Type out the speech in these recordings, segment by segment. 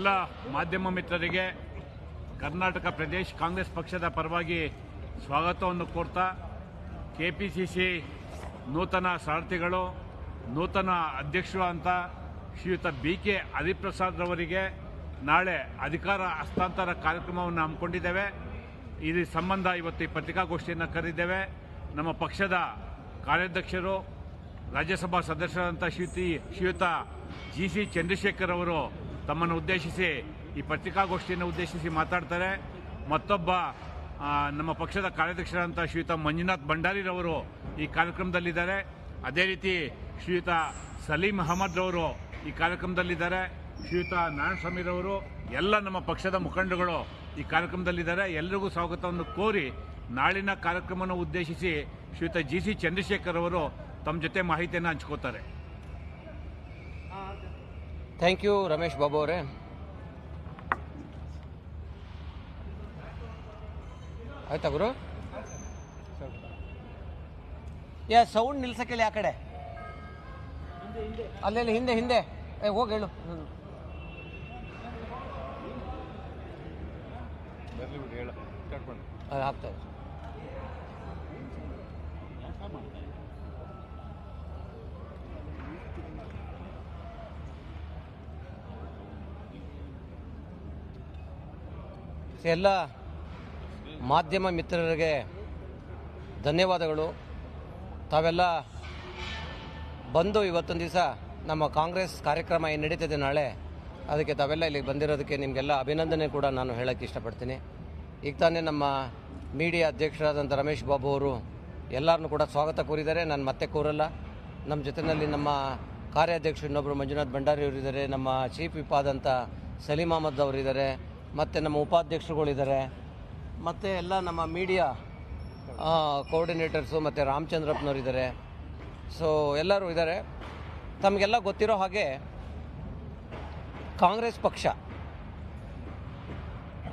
ಎಲ್ಲ ಮಾಧ್ಯಮ ಮಿತ್ರರಿಗೆ ಕರ್ನಾಟಕ ಪ್ರದೇಶ ಕಾಂಗ್ರೆಸ್ ಪಕ್ಷದ ಪರವಾಗಿ ಸ್ವಾಗತವನ್ನು ಕೋರ್ತಾ ಕೆಪಿಸಿಸಿ ನೂತನ ಸಾರಥಿಗಳು ನೂತನ ಅಧ್ಯಕ್ಷರು ಅಂತ ಶ್ರೀಯುತ BK ಹರಿಪ್ರಸಾದ್ ರವರಿಗೆ ನಾಳೆ ಅಧಿಕಾರ ಹಸ್ತಾಂತರ ಕಾರ್ಯಕ್ರಮವನ್ನು ಹಮ್ಮಿಕೊಂಡಿದ್ದೇವೆ. ಈ ಸಂಬಂಧ ಇವತ್ತು ಈ ಪತ್ರಿಕಾಗೋಷ್ಠಿಯನ್ನು ಕರೆದಿದ್ದೇವೆ. ನಮ್ಮ ಪಕ್ಷದ ಕಾರ್ಯಾಧ್ಯಕ್ಷರು ರಾಜ್ಯಸಭಾ ಸದಸ್ಯರಾದಂಥ ಶ್ರೀಯುತ GC ಚಂದ್ರಶೇಖರ್ ಅವರು ತಮ್ಮನ್ನು ಉದ್ದೇಶಿಸಿ ಈ ಪತ್ರಿಕಾಗೋಷ್ಠಿಯನ್ನು ಉದ್ದೇಶಿಸಿ ಮಾತಾಡ್ತಾರೆ. ಮತ್ತೊಬ್ಬ ನಮ್ಮ ಪಕ್ಷದ ಕಾರ್ಯಾಧ್ಯಕ್ಷರಾದಂಥ ಶ್ರೀಯುತ ಮಂಜುನಾಥ್ ಭಂಡಾರಿರವರು ಈ ಕಾರ್ಯಕ್ರಮದಲ್ಲಿದ್ದಾರೆ. ಅದೇ ರೀತಿ ಶ್ರೀಯುತ ಸಲೀಂ ಅಹಮದ್ ರವರು ಈ ಕಾರ್ಯಕ್ರಮದಲ್ಲಿದ್ದಾರೆ. ಶ್ರೀಯುತ ನಾರಾಯಣಸ್ವಾಮಿರವರು ಎಲ್ಲ ನಮ್ಮ ಪಕ್ಷದ ಮುಖಂಡರುಗಳು ಈ ಕಾರ್ಯಕ್ರಮದಲ್ಲಿದ್ದಾರೆ. ಎಲ್ಲರಿಗೂ ಸ್ವಾಗತವನ್ನು ಕೋರಿ ನಾಳಿನ ಕಾರ್ಯಕ್ರಮವನ್ನು ಉದ್ದೇಶಿಸಿ ಶ್ರೀಯುತ GC ಚಂದ್ರಶೇಖರ್ ಅವರು ತಮ್ಮ ಜೊತೆ ಮಾಹಿತಿಯನ್ನು ಹಂಚ್ಕೋತಾರೆ. ಥ್ಯಾಂಕ್ ಯು ರಮೇಶ್ ಬಾಬು ಅವರೇ. ಆಯ್ತಾ ಗುರು? ಸೌಂಡ್ ನಿಲ್ಸಕ್ಕಿಲ್ಲ. ಆ ಕಡೆ ಅಲ್ಲೆಲ್ಲಿ ಹಿಂದೆ ಹಿಂದೆ ಹೋಗಿ ಹೇಳು. ಆಗ್ತಾ ಇದೆ. ಎಲ್ಲ ಮಾಧ್ಯಮ ಮಿತ್ರರಿಗೆ ಧನ್ಯವಾದಗಳು. ತಾವೆಲ್ಲ ಬಂದು ಇವತ್ತೊಂದು ದಿವಸ ನಮ್ಮ ಕಾಂಗ್ರೆಸ್ ಕಾರ್ಯಕ್ರಮ ಏನು ನಡೀತಿದೆ ನಾಳೆ, ಅದಕ್ಕೆ ತಾವೆಲ್ಲ ಇಲ್ಲಿಗೆ ಬಂದಿರೋದಕ್ಕೆ ನಿಮಗೆಲ್ಲ ಅಭಿನಂದನೆ ಕೂಡ ನಾನು ಹೇಳೋಕ್ಕೆ ಇಷ್ಟಪಡ್ತೀನಿ. ಈಗ ತಾನೇ ನಮ್ಮ ಮೀಡಿಯಾ ಅಧ್ಯಕ್ಷರಾದಂಥ ರಮೇಶ್ ಬಾಬು ಅವರು ಎಲ್ಲರನ್ನೂ ಕೂಡ ಸ್ವಾಗತ ಕೋರಿದ್ದಾರೆ. ನಾನು ಮತ್ತೆ ಕೋರಲ್ಲ. ನಮ್ಮ ಜೊತೆಯಲ್ಲಿ ನಮ್ಮ ಕಾರ್ಯಾಧ್ಯಕ್ಷರು ಇನ್ನೊಬ್ಬರು ಮಂಜುನಾಥ್ ಭಂಡಾರಿ ಅವರಿದ್ದಾರೆ, ನಮ್ಮ ಚೀಫ್ ವಿಪ್ ಆದಂಥ ಸಲೀಂ ಅಹಮದ್ ಅವರಿದ್ದಾರೆ, ಮತ್ತು ನಮ್ಮ ಉಪಾಧ್ಯಕ್ಷರುಗಳಿದ್ದಾರೆ, ಮತ್ತು ಎಲ್ಲ ನಮ್ಮ ಮೀಡಿಯಾ ಕೋಆರ್ಡಿನೇಟರ್ಸು ಮತ್ತು ರಾಮಚಂದ್ರಪ್ಪನವರಿದ್ದಾರೆ. ಸೊ ಎಲ್ಲರೂ ಇದ್ದಾರೆ. ತಮಗೆಲ್ಲ ಗೊತ್ತಿರೋ ಹಾಗೆ ಕಾಂಗ್ರೆಸ್ ಪಕ್ಷ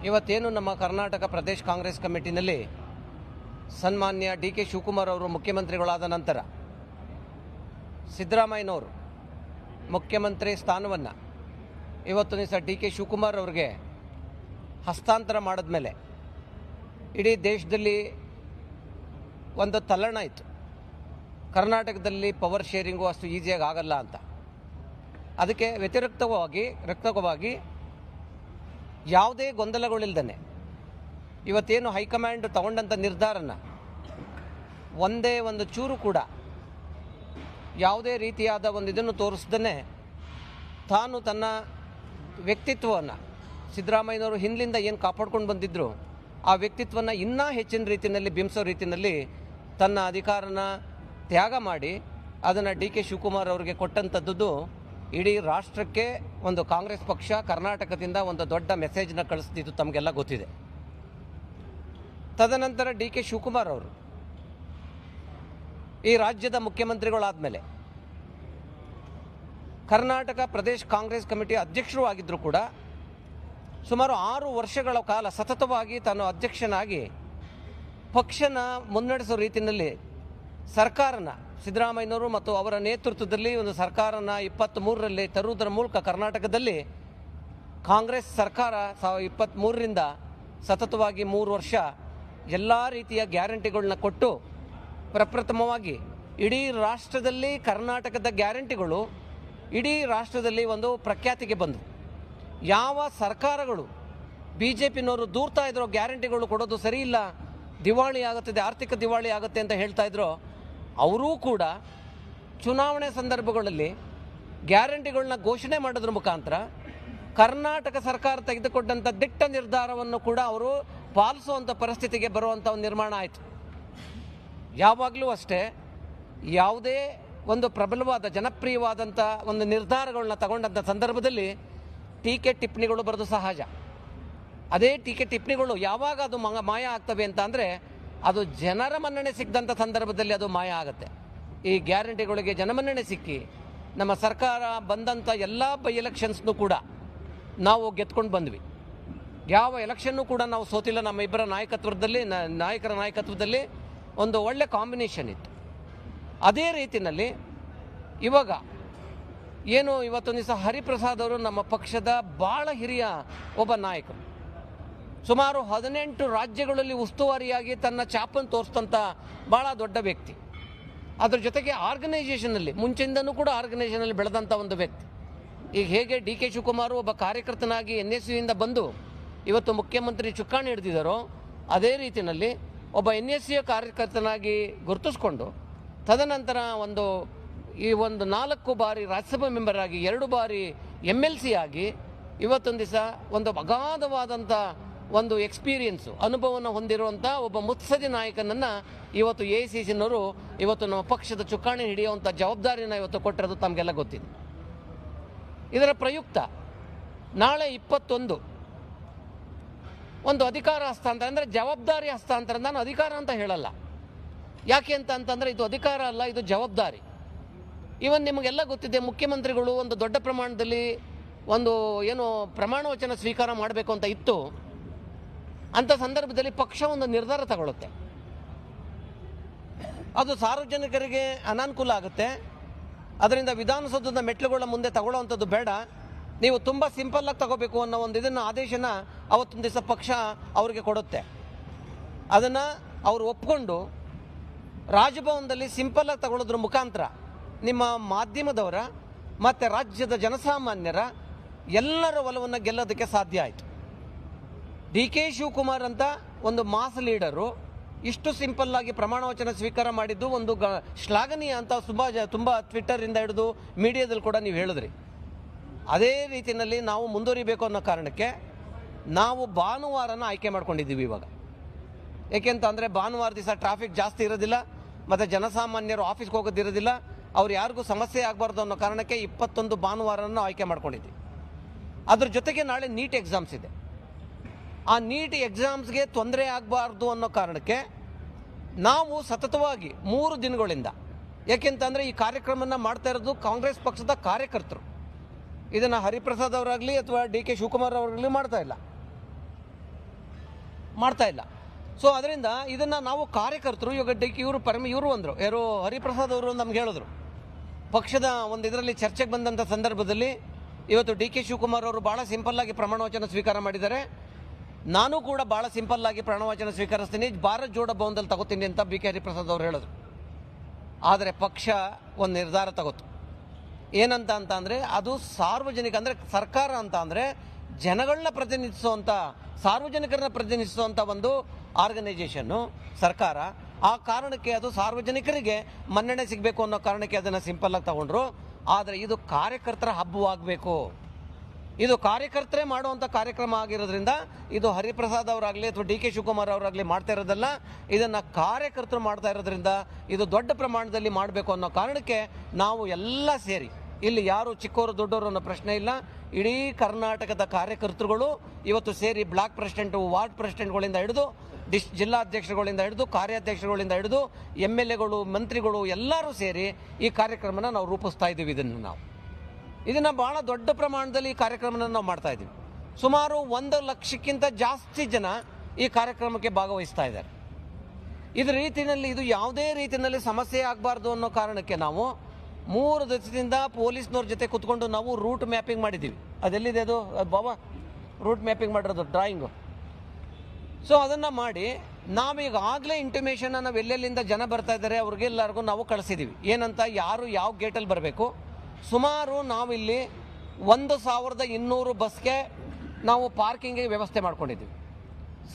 ಇವತ್ತೇನು ನಮ್ಮ ಕರ್ನಾಟಕ ಪ್ರದೇಶ ಕಾಂಗ್ರೆಸ್ ಕಮಿಟಿನಲ್ಲಿ ಸನ್ಮಾನ್ಯ DK ಶಿವಕುಮಾರ್ ಅವರು ಮುಖ್ಯಮಂತ್ರಿಗಳಾದ ನಂತರ ಸಿದ್ದರಾಮಯ್ಯನವರು ಮುಖ್ಯಮಂತ್ರಿ ಸ್ಥಾನವನ್ನು ಇವತ್ತು ದಿವಸ DK ಶಿವಕುಮಾರ್ ಅವ್ರಿಗೆ ಹಸ್ತಾಂತರ ಮಾಡಿದ್ಮೇಲೆ ಇಡೀ ದೇಶದಲ್ಲಿ ಒಂದು ತಲ್ಲಣ ಇತ್ತು. ಕರ್ನಾಟಕದಲ್ಲಿ ಪವರ್ ಶೇರಿಂಗು ಅಷ್ಟು ಈಸಿಯಾಗಿ ಆಗಲ್ಲ ಅಂತ. ಅದಕ್ಕೆ ವ್ಯತಿರಿಕ್ತವಾಗಿ ಯಾವುದೇ ಗೊಂದಲಗಳಿಲ್ದೇ ಇವತ್ತೇನು ಹೈಕಮಾಂಡ್ ತಗೊಂಡಂಥ ನಿರ್ಧಾರನ ಒಂದೇ ಒಂದು ಚೂರು ಕೂಡ ಯಾವುದೇ ರೀತಿಯಾದ ಒಂದು ಇದನ್ನು ತೋರಿಸ್ದೇ ತಾನು ತನ್ನ ವ್ಯಕ್ತಿತ್ವವನ್ನು ಸಿದ್ದರಾಮಯ್ಯನವರು ಹಿಂದಿನಿಂದ ಏನು ಕಾಪಾಡ್ಕೊಂಡು ಬಂದಿದ್ದರು ಆ ವ್ಯಕ್ತಿತ್ವವನ್ನು ಇನ್ನೂ ಹೆಚ್ಚಿನ ರೀತಿಯಲ್ಲಿ ಬಿಂಬಿಸೋ ರೀತಿಯಲ್ಲಿ ತನ್ನ ಅಧಿಕಾರನ ತ್ಯಾಗ ಮಾಡಿ ಅದನ್ನು DK ಶಿವಕುಮಾರ್ ಅವರಿಗೆ ಕೊಟ್ಟಂಥದ್ದು ಇಡೀ ರಾಷ್ಟ್ರಕ್ಕೆ ಒಂದು ಕಾಂಗ್ರೆಸ್ ಪಕ್ಷ ಕರ್ನಾಟಕದಿಂದ ಒಂದು ದೊಡ್ಡ ಮೆಸೇಜ್ನ ಕಳಿಸ್ತಿದ್ದು ತಮಗೆಲ್ಲ ಗೊತ್ತಿದೆ. ತದನಂತರ DK ಶಿವಕುಮಾರ್ ಅವರು ಈ ರಾಜ್ಯದ ಮುಖ್ಯಮಂತ್ರಿಗಳಾದಮೇಲೆ ಕರ್ನಾಟಕ ಪ್ರದೇಶ ಕಾಂಗ್ರೆಸ್ ಕಮಿಟಿ ಅಧ್ಯಕ್ಷರು ಆಗಿದ್ದರೂ ಕೂಡ ಸುಮಾರು 6 ವರ್ಷಗಳ ಕಾಲ ಸತತವಾಗಿ ತಾನು ಅಧ್ಯಕ್ಷನಾಗಿ ಪಕ್ಷನ ಮುನ್ನಡೆಸೋ ರೀತಿಯಲ್ಲಿ ಸರ್ಕಾರನ ಸಿದ್ದರಾಮಯ್ಯನವರು ಮತ್ತು ಅವರ ನೇತೃತ್ವದಲ್ಲಿ ಒಂದು ಸರ್ಕಾರನ 23ರಲ್ಲಿ ತರುವುದರ ಮೂಲಕ ಕರ್ನಾಟಕದಲ್ಲಿ ಕಾಂಗ್ರೆಸ್ ಸರ್ಕಾರ 23ರಿಂದ ಸತತವಾಗಿ 3 ವರ್ಷ ಎಲ್ಲ ರೀತಿಯ ಗ್ಯಾರಂಟಿಗಳನ್ನ ಕೊಟ್ಟು ಪ್ರಪ್ರಥಮವಾಗಿ ಇಡೀ ರಾಷ್ಟ್ರದಲ್ಲಿ ಕರ್ನಾಟಕದ ಗ್ಯಾರಂಟಿಗಳು ಇಡೀ ರಾಷ್ಟ್ರದಲ್ಲಿ ಒಂದು ಪ್ರಖ್ಯಾತಿಗೆ ಬಂದವು. ಯಾವ ಸರ್ಕಾರಗಳು BJPನವರು ದೂರ್ತಾ ಇದ್ರೋ ಗ್ಯಾರಂಟಿಗಳು ಕೊಡೋದು ಸರಿ ಇಲ್ಲ, ದಿವಾಳಿ ಆಗುತ್ತದೆ, ಆರ್ಥಿಕ ದಿವಾಳಿ ಆಗುತ್ತೆ ಅಂತ ಹೇಳ್ತಾ ಇದ್ರೋ ಅವರೂ ಕೂಡ ಚುನಾವಣೆ ಸಂದರ್ಭಗಳಲ್ಲಿ ಗ್ಯಾರಂಟಿಗಳನ್ನ ಘೋಷಣೆ ಮಾಡೋದ್ರ ಮುಖಾಂತರ ಕರ್ನಾಟಕ ಸರ್ಕಾರ ತೆಗೆದುಕೊಂಡಂಥ ದಿಟ್ಟ ನಿರ್ಧಾರವನ್ನು ಕೂಡ ಅವರು ಪಾಲಿಸುವಂಥ ಪರಿಸ್ಥಿತಿಗೆ ಬರುವಂಥ ಒಂದು ನಿರ್ಮಾಣ ಆಯಿತು. ಯಾವಾಗಲೂ ಅಷ್ಟೇ ಯಾವುದೇ ಒಂದು ಪ್ರಬಲವಾದ ಜನಪ್ರಿಯವಾದಂಥ ಒಂದು ನಿರ್ಧಾರಗಳನ್ನ ತಗೊಂಡಂಥ ಸಂದರ್ಭದಲ್ಲಿ ಟೀಕೆ ಟಿಪ್ಪಣಿಗಳು ಬರೋದು ಸಹಜ. ಅದೇ ಟೀಕೆ ಟಿಪ್ಪಣಿಗಳು ಯಾವಾಗ ಅದು ಮಾಯ ಆಗ್ತವೆ ಅಂತ ಅಂದರೆ ಅದು ಜನರ ಮನ್ನಣೆ ಸಿಕ್ಕಂಥ ಸಂದರ್ಭದಲ್ಲಿ ಅದು ಮಾಯ ಆಗುತ್ತೆ. ಈ ಗ್ಯಾರಂಟಿಗಳಿಗೆ ಜನಮನ್ನಣೆ ಸಿಕ್ಕಿ ನಮ್ಮ ಸರ್ಕಾರ ಬಂದಂಥ ಎಲ್ಲ ಬೈ ಎಲೆಕ್ಷನ್ಸ್ನೂ ಕೂಡ ನಾವು ಗೆದ್ಕೊಂಡು ಬಂದ್ವಿ. ಯಾವ ಎಲೆಕ್ಷನ್ನೂ ಕೂಡ ನಾವು ಸೋತಿಲ್ಲ. ನಮ್ಮ ಇಬ್ಬರ ನಾಯಕರ ನಾಯಕತ್ವದಲ್ಲಿ ಒಂದು ಒಳ್ಳೆ ಕಾಂಬಿನೇಷನ್ ಇತ್ತು. ಅದೇ ರೀತಿಯಲ್ಲಿ ಇವಾಗ ಏನು ಇವತ್ತೊಂದು ದಿವಸ ಹರಿಪ್ರಸಾದ್ ಅವರು ನಮ್ಮ ಪಕ್ಷದ ಭಾಳ ಹಿರಿಯ ಒಬ್ಬ ನಾಯಕರು. ಸುಮಾರು 18 ರಾಜ್ಯಗಳಲ್ಲಿ ಉಸ್ತುವಾರಿಯಾಗಿ ತನ್ನ ಛಾಪನ್ನು ತೋರಿಸಿದಂಥ ಭಾಳ ದೊಡ್ಡ ವ್ಯಕ್ತಿ. ಅದ್ರ ಜೊತೆಗೆ ಆರ್ಗನೈಸೇಷನಲ್ಲಿ ಮುಂಚೆಯಿಂದನೂ ಕೂಡ ಆರ್ಗನೈಸೇಷನಲ್ಲಿ ಬೆಳೆದಂಥ ಒಂದು ವ್ಯಕ್ತಿ. ಈಗ ಹೇಗೆ ಡಿ ಕೆ ಶಿವಕುಮಾರ್ ಒಬ್ಬ ಕಾರ್ಯಕರ್ತನಾಗಿ NSUಯಿಂದ ಬಂದು ಇವತ್ತು ಮುಖ್ಯಮಂತ್ರಿ ಚುಕ್ಕಾಣಿ ಹಿಡಿದಿದ್ದಾರೋ, ಅದೇ ರೀತಿಯಲ್ಲಿ ಒಬ್ಬ NSU ಕಾರ್ಯಕರ್ತನಾಗಿ ಗುರುತಿಸ್ಕೊಂಡು ತದನಂತರ ಈ 4 ಬಾರಿ ರಾಜ್ಯಸಭಾ ಮೆಂಬರ್ ಆಗಿ 2 ಬಾರಿ MLC ಆಗಿ ಇವತ್ತೊಂದು ದಿವಸ ಒಂದು ಅಗಾಧವಾದಂಥ ಒಂದು ಎಕ್ಸ್ಪೀರಿಯನ್ಸು ಅನುಭವವನ್ನು ಹೊಂದಿರುವಂಥ ಒಬ್ಬ ಮುತ್ಸದಿ ನಾಯಕನನ್ನು ಇವತ್ತು AICCನವರು ಇವತ್ತು ನಮ್ಮ ಪಕ್ಷದ ಚುಕ್ಕಾಣಿ ಹಿಡಿಯುವಂಥ ಜವಾಬ್ದಾರಿನ ಇವತ್ತು ಕೊಟ್ಟಿರೋದು ತಮಗೆಲ್ಲ ಗೊತ್ತಿದೆ. ಇದರ ಪ್ರಯುಕ್ತ ನಾಳೆ 21 ಒಂದು ಅಧಿಕಾರ ಹಸ್ತಾಂತರ ಅಂದರೆ ಜವಾಬ್ದಾರಿ ಹಸ್ತಾಂತರ. ನಾನು ಅಧಿಕಾರ ಅಂತ ಹೇಳಲ್ಲ, ಯಾಕೆ ಅಂತಂದರೆ ಇದು ಅಧಿಕಾರ ಅಲ್ಲ, ಇದು ಜವಾಬ್ದಾರಿ. ಇವನ್ ನಿಮಗೆಲ್ಲ ಗೊತ್ತಿದೆ, ಮುಖ್ಯಮಂತ್ರಿಗಳು ಒಂದು ದೊಡ್ಡ ಪ್ರಮಾಣದಲ್ಲಿ ಪ್ರಮಾಣ ವಚನ ಸ್ವೀಕಾರ ಮಾಡಬೇಕು ಅಂತ ಇತ್ತು. ಅಂಥ ಸಂದರ್ಭದಲ್ಲಿ ಪಕ್ಷ ಒಂದು ನಿರ್ಧಾರ ತಗೊಳ್ಳುತ್ತೆ, ಅದು ಸಾರ್ವಜನಿಕರಿಗೆ ಅನಾನುಕೂಲ ಆಗುತ್ತೆ. ಅದರಿಂದ ವಿಧಾನಸೌಧದ ಮೆಟ್ಲುಗಳ ಮುಂದೆ ತಗೊಳ್ಳೋವಂಥದ್ದು ಬೇಡ, ನೀವು ತುಂಬ ಸಿಂಪಲ್ಲಾಗಿ ತಗೋಬೇಕು ಅನ್ನೋ ಇದನ್ನು ಆದೇಶನ ಅವತ್ತೊಂದು ದಿವಸ ಪಕ್ಷ ಅವರಿಗೆ ಕೊಡುತ್ತೆ. ಅದನ್ನು ಅವರು ಒಪ್ಕೊಂಡು ರಾಜಭವನದಲ್ಲಿ ಸಿಂಪಲ್ಲಾಗಿ ತಗೊಳ್ಳೋದ್ರ ಮುಖಾಂತರ ನಿಮ್ಮ ಮಾಧ್ಯಮದವರ ಮತ್ತು ರಾಜ್ಯದ ಜನಸಾಮಾನ್ಯರ ಎಲ್ಲರ ಒಲವನ್ನು ಗೆಲ್ಲೋದಕ್ಕೆ ಸಾಧ್ಯ ಆಯಿತು. ಡಿ ಕೆ ಶಿವಕುಮಾರ್ ಅಂತ ಒಂದು ಮಾಸ್ ಲೀಡರು ಇಷ್ಟು ಸಿಂಪಲ್ಲಾಗಿ ಪ್ರಮಾಣ ವಚನ ಸ್ವೀಕಾರ ಮಾಡಿದ್ದು ಒಂದು ಶ್ಲಾಘನೀಯ ಅಂತ ತುಂಬ ಟ್ವಿಟ್ಟರಿಂದ ಹಿಡಿದು ಮೀಡಿಯಾದಲ್ಲಿ ಕೂಡ ನೀವು ಹೇಳಿದ್ರಿ. ಅದೇ ರೀತಿಯಲ್ಲಿ ನಾವು ಮುಂದುವರಿಬೇಕು ಅನ್ನೋ ಕಾರಣಕ್ಕೆ ನಾವು ಭಾನುವಾರನ ಆಯ್ಕೆ ಮಾಡ್ಕೊಂಡಿದ್ದೀವಿ ಇವಾಗ. ಏಕೆಂತಂದರೆ ಭಾನುವಾರ ದಿವಸ ಟ್ರಾಫಿಕ್ ಜಾಸ್ತಿ ಇರೋದಿಲ್ಲ ಮತ್ತು ಜನಸಾಮಾನ್ಯರು ಆಫೀಸ್ಗೆ ಹೋಗೋದಿರೋದಿಲ್ಲ, ಅವ್ರು ಯಾರಿಗೂ ಸಮಸ್ಯೆ ಆಗಬಾರ್ದು ಅನ್ನೋ ಕಾರಣಕ್ಕೆ 21 ಭಾನುವಾರನ ಆಯ್ಕೆ ಮಾಡ್ಕೊಂಡಿದ್ದೀವಿ. ಅದ್ರ ಜೊತೆಗೆ ನಾಳೆ ನೀಟ್ ಎಕ್ಸಾಮ್ಸ್ ಇದೆ. ಆ ನೀಟ್ ಎಕ್ಸಾಮ್ಸ್ಗೆ ತೊಂದರೆ ಆಗಬಾರ್ದು ಅನ್ನೋ ಕಾರಣಕ್ಕೆ ನಾವು ಸತತವಾಗಿ 3 ದಿನಗಳಿಂದ, ಏಕೆಂತಂದರೆ ಈ ಕಾರ್ಯಕ್ರಮನ ಮಾಡ್ತಾ ಇರೋದು ಕಾಂಗ್ರೆಸ್ ಪಕ್ಷದ ಕಾರ್ಯಕರ್ತರು, ಇದನ್ನು ಹರಿಪ್ರಸಾದ್ ಅವರಾಗಲಿ ಅಥವಾ ಡಿ ಕೆ ಶಿವಕುಮಾರ್ ಅವರಾಗಲಿ ಮಾಡ್ತಾ ಇಲ್ಲ. ಸೊ ಅದರಿಂದ ಇದನ್ನು ನಾವು ಕಾರ್ಯಕರ್ತರು ಇವಾಗ ಇವರು ಅಂದರು, ಯಾರು ಹರಿಪ್ರಸಾದ್ ಅವರು ನಮ್ಗೆ ಹೇಳಿದ್ರು, ಪಕ್ಷದ ಇದರಲ್ಲಿ ಚರ್ಚೆಗೆ ಬಂದಂಥ ಸಂದರ್ಭದಲ್ಲಿ ಇವತ್ತು ಡಿ ಕೆ ಶಿವಕುಮಾರ್ ಅವರು ಭಾಳ ಸಿಂಪಲ್ಲಾಗಿ ಪ್ರಮಾಣ ವಚನ ಸ್ವೀಕಾರ ಮಾಡಿದ್ದಾರೆ, ನಾನು ಕೂಡ ಭಾಳ ಸಿಂಪಲ್ಲಾಗಿ ಪ್ರಮಾಣ ವಚನ ಸ್ವೀಕರಿಸ್ತೀನಿ, ಭಾರತ್ ಜೋಡೋ ಭವನದಲ್ಲಿ ತಗೋತೀನಿ ಅಂತ ಬಿ ಕೆ ಹರಿಪ್ರಸಾದ್ ಅವರು ಹೇಳಿದ್ರು. ಆದರೆ ಪಕ್ಷ ಒಂದು ನಿರ್ಧಾರ ತಗೋತು, ಏನಂತ ಅಂದರೆ ಅದು ಸಾರ್ವಜನಿಕ, ಅಂದರೆ ಸರ್ಕಾರ ಅಂತ ಅಂದರೆ ಜನಗಳನ್ನ ಪ್ರತಿನಿಧಿಸುವಂಥ, ಸಾರ್ವಜನಿಕರನ್ನ ಪ್ರತಿನಿಧಿಸುವಂಥ ಒಂದು ಆರ್ಗನೈಸೇಷನ್ನು ಸರ್ಕಾರ. ಆ ಕಾರಣಕ್ಕೆ ಅದು ಸಾರ್ವಜನಿಕರಿಗೆ ಮನ್ನಣೆ ಸಿಗಬೇಕು ಅನ್ನೋ ಕಾರಣಕ್ಕೆ ಅದನ್ನು ಸಿಂಪಲ್ಲಾಗಿ ತಗೊಂಡ್ರು. ಆದರೆ ಇದು ಕಾರ್ಯಕರ್ತರ ಹಬ್ಬವಾಗಬೇಕು, ಇದು ಕಾರ್ಯಕರ್ತರೇ ಮಾಡುವಂಥ ಕಾರ್ಯಕ್ರಮ ಆಗಿರೋದ್ರಿಂದ ಇದು ಹರಿಪ್ರಸಾದ್ ಅವರಾಗಲಿ ಅಥವಾ ಡಿ ಕೆ ಶಿವಕುಮಾರ್ ಅವರಾಗಲಿ ಮಾಡ್ತಾ ಇರೋದಲ್ಲ, ಇದನ್ನು ಕಾರ್ಯಕರ್ತರು ಮಾಡ್ತಾ ಇರೋದ್ರಿಂದ ಇದು ದೊಡ್ಡ ಪ್ರಮಾಣದಲ್ಲಿ ಮಾಡಬೇಕು ಅನ್ನೋ ಕಾರಣಕ್ಕೆ ನಾವು ಎಲ್ಲ ಸೇರಿ, ಇಲ್ಲಿ ಯಾರು ಚಿಕ್ಕವರು ದೊಡ್ಡವರು ಅನ್ನೋ ಪ್ರಶ್ನೆ ಇಲ್ಲ, ಇಡೀ ಕರ್ನಾಟಕದ ಕಾರ್ಯಕರ್ತರುಗಳು ಇವತ್ತು ಸೇರಿ ಬ್ಲಾಕ್ ಪ್ರೆಸಿಡೆಂಟು, ವಾರ್ಡ್ ಪ್ರೆಸಿಡೆಂಟ್ಗಳಿಂದ ಹಿಡಿದು ಜಿಲ್ಲಾಧ್ಯಕ್ಷರುಗಳಿಂದ ಹಿಡಿದು ಕಾರ್ಯಾಧ್ಯಕ್ಷರುಗಳಿಂದ ಹಿಡಿದು MLAಗಳು, ಮಂತ್ರಿಗಳು ಎಲ್ಲರೂ ಸೇರಿ ಈ ಕಾರ್ಯಕ್ರಮನ ನಾವು ರೂಪಿಸ್ತಾ ಇದ್ದೀವಿ. ಇದನ್ನು ಭಾಳ ದೊಡ್ಡ ಪ್ರಮಾಣದಲ್ಲಿ ಈ ಕಾರ್ಯಕ್ರಮನ ನಾವು ಮಾಡ್ತಾ ಇದ್ದೀವಿ. ಸುಮಾರು 1 ಲಕ್ಷಕ್ಕಿಂತ ಜಾಸ್ತಿ ಜನ ಈ ಕಾರ್ಯಕ್ರಮಕ್ಕೆ ಭಾಗವಹಿಸ್ತಾ ಇದ್ದಾರೆ. ಇದ್ರ ರೀತಿಯಲ್ಲಿ ಇದು ಯಾವುದೇ ರೀತಿಯಲ್ಲಿ ಸಮಸ್ಯೆ ಆಗಬಾರ್ದು ಅನ್ನೋ ಕಾರಣಕ್ಕೆ ನಾವು 3 ದಿವಸದಿಂದ ಪೊಲೀಸ್ನವ್ರ ಜೊತೆ ಕುತ್ಕೊಂಡು ನಾವು ರೂಟ್ ಮ್ಯಾಪಿಂಗ್ ಮಾಡಿದ್ದೀವಿ. ಅದೆಲ್ಲಿದೆ ಅದು ಬಾಬಾ, ರೂಟ್ ಮ್ಯಾಪಿಂಗ್ ಮಾಡಿರೋದು ಡ್ರಾಯಿಂಗು. ಸೊ ಅದನ್ನು ಮಾಡಿ ನಾವೀಗಾಗಲೇ ಇಂಟಿಮೇಷನ್ನ ನಾವು ಎಲ್ಲೆಲ್ಲಿಂದ ಜನ ಬರ್ತಾ ಇದ್ದಾರೆ ಅವ್ರಿಗೆಲ್ಲರಿಗೂ ನಾವು ಕಳಿಸಿದ್ದೀವಿ. ಏನಂತ, ಯಾರು ಯಾವ ಗೇಟಲ್ಲಿ ಬರಬೇಕು. ಸುಮಾರು ನಾವಿಲ್ಲಿ 1200 ಬಸ್ಗೆ ನಾವು ಪಾರ್ಕಿಂಗಿಗೆ ವ್ಯವಸ್ಥೆ ಮಾಡ್ಕೊಂಡಿದ್ದೀವಿ.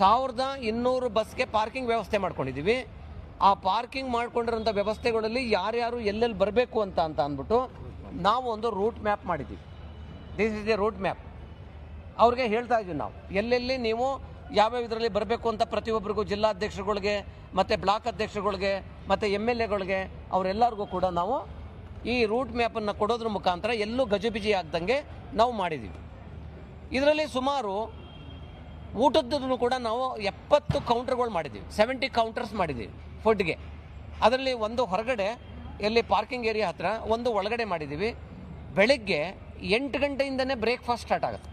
1200 ಬಸ್ಗೆ ಪಾರ್ಕಿಂಗ್ ವ್ಯವಸ್ಥೆ ಮಾಡ್ಕೊಂಡಿದ್ದೀವಿ. ಆ ಪಾರ್ಕಿಂಗ್ ಮಾಡ್ಕೊಂಡಿರೋಂಥ ವ್ಯವಸ್ಥೆಗಳಲ್ಲಿ ಯಾರ್ಯಾರು ಎಲ್ಲೆಲ್ಲಿ ಬರಬೇಕು ಅಂತ ಅಂದ್ಬಿಟ್ಟು ನಾವು ಒಂದು ರೂಟ್ ಮ್ಯಾಪ್ ಮಾಡಿದ್ದೀವಿ. This is A route map. ಅವ್ರಿಗೆ ಹೇಳ್ತಾ ಇದ್ದೀವಿ ನಾವು ಎಲ್ಲೆಲ್ಲಿ ನೀವು ಯಾವ್ಯಾವ ಇದರಲ್ಲಿ ಬರಬೇಕು ಅಂತ ಪ್ರತಿಯೊಬ್ಬರಿಗೂ, ಜಿಲ್ಲಾಧ್ಯಕ್ಷರುಗಳಿಗೆ ಮತ್ತು ಬ್ಲಾಕ್ ಅಧ್ಯಕ್ಷರುಗಳಿಗೆ ಮತ್ತು MLAಗಳಿಗೆ ಅವರೆಲ್ಲರಿಗೂ ಕೂಡ ನಾವು ಈ ರೂಟ್ ಮ್ಯಾಪನ್ನು ಕೊಡೋದ್ರ ಮುಖಾಂತರ ಎಲ್ಲೂ ಗಜಿಬಿಜಿ ಆಗ್ದಂಗೆ ನಾವು ಮಾಡಿದ್ದೀವಿ. ಇದರಲ್ಲಿ ಸುಮಾರು ಊಟದ್ದನ್ನು ಕೂಡ ನಾವು 70 ಕೌಂಟರ್ಗಳು ಮಾಡಿದ್ದೀವಿ, 70 ಕೌಂಟರ್ಸ್ ಮಾಡಿದ್ದೀವಿ ಫುಡ್ಗೆ. ಅದರಲ್ಲಿ ಒಂದು ಹೊರಗಡೆ ಎಲ್ಲಿ ಪಾರ್ಕಿಂಗ್ ಏರಿಯಾ ಹತ್ರ, ಒಂದು ಒಳಗಡೆ ಮಾಡಿದ್ದೀವಿ. ಬೆಳಗ್ಗೆ 8 ಗಂಟೆಯಿಂದನೇ ಬ್ರೇಕ್ಫಾಸ್ಟ್ ಸ್ಟಾರ್ಟ್ ಆಗುತ್ತೆ,